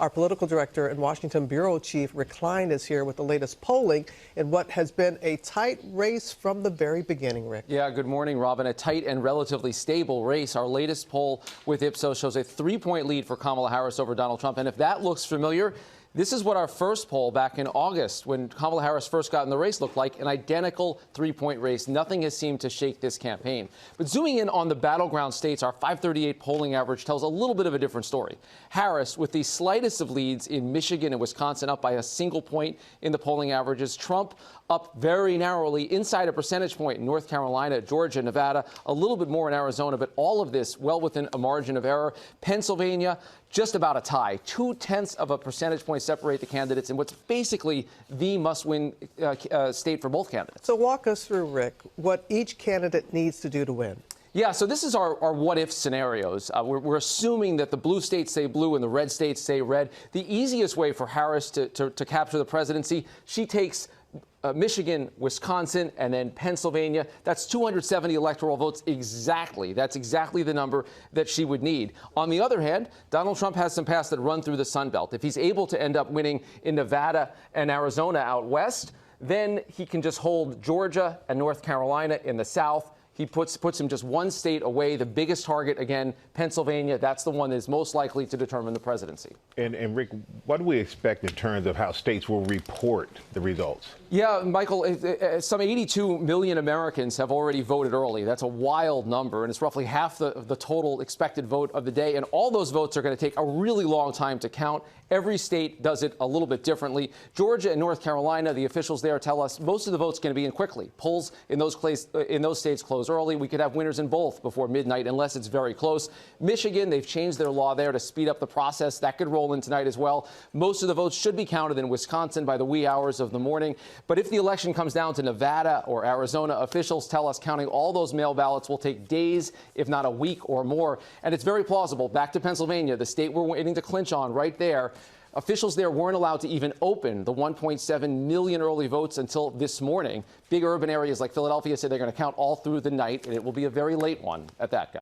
Our political director and Washington bureau chief Rick Klein is here with the latest polling in what has been a tight race from the very beginning, Rick. Yeah, good morning, Robin. A tight and relatively stable race. Our latest poll with Ipsos shows a 3-point lead for Kamala Harris over Donald Trump. And if that looks familiar, this is what our first poll back in August, when Kamala Harris first got in the race, looked like: an identical 3-point race. Nothing has seemed to shake this campaign. But zooming in on the battleground states, our 538 polling average tells a little bit of a different story. Harris, with the slightest of leads in Michigan and Wisconsin, up by a single point in the polling averages. Trump up very narrowly, inside a percentage point in North Carolina, Georgia, Nevada, a little bit more in Arizona, but all of this well within a margin of error. Pennsylvania, just about a tie. 0.2 of a percentage point separate the candidates in what's basically the must-win state for both candidates. So walk us through, Rick, what each candidate needs to do to win. Yeah, so this is our what-if scenarios. We're assuming that the blue states say blue and the red states say red. The easiest way for Harris to capture the presidency, she takes Michigan, Wisconsin, and then Pennsylvania. That's 270 electoral votes exactly. That's exactly the number that she would need. On the other hand, Donald Trump has some paths that run through the Sun Belt. If he's able to end up winning in Nevada and Arizona out west, then he can just hold Georgia and North Carolina in the South. He puts him just one state away. The biggest target, again, Pennsylvania. That's the one that is most likely to determine the presidency. And Rick, what do we expect in terms of how states will report the results? Yeah, Michael, some 82 million Americans have already voted early. That's a wild number, and it's roughly half the total expected vote of the day. And all those votes are going to take a really long time to count. Every state does it a little bit differently. Georgia and North Carolina, the officials there tell us most of the votes going to be in quickly. Polls in those states close early. We could have winners in both before midnight, unless it's very close. Michigan, they've changed their law there to speed up the process. That could roll in tonight as well. Most of the votes should be counted in Wisconsin by the wee hours of the morning. But if the election comes down to Nevada or Arizona, officials tell us counting all those mail ballots will take days, if not a week or more. And it's very plausible. Back to Pennsylvania, the state we're waiting to clinch on right there. Officials there weren't allowed to even open the 1.7 million early votes until this morning. Big urban areas like Philadelphia say they're going to count all through the night, and it will be a very late one at that.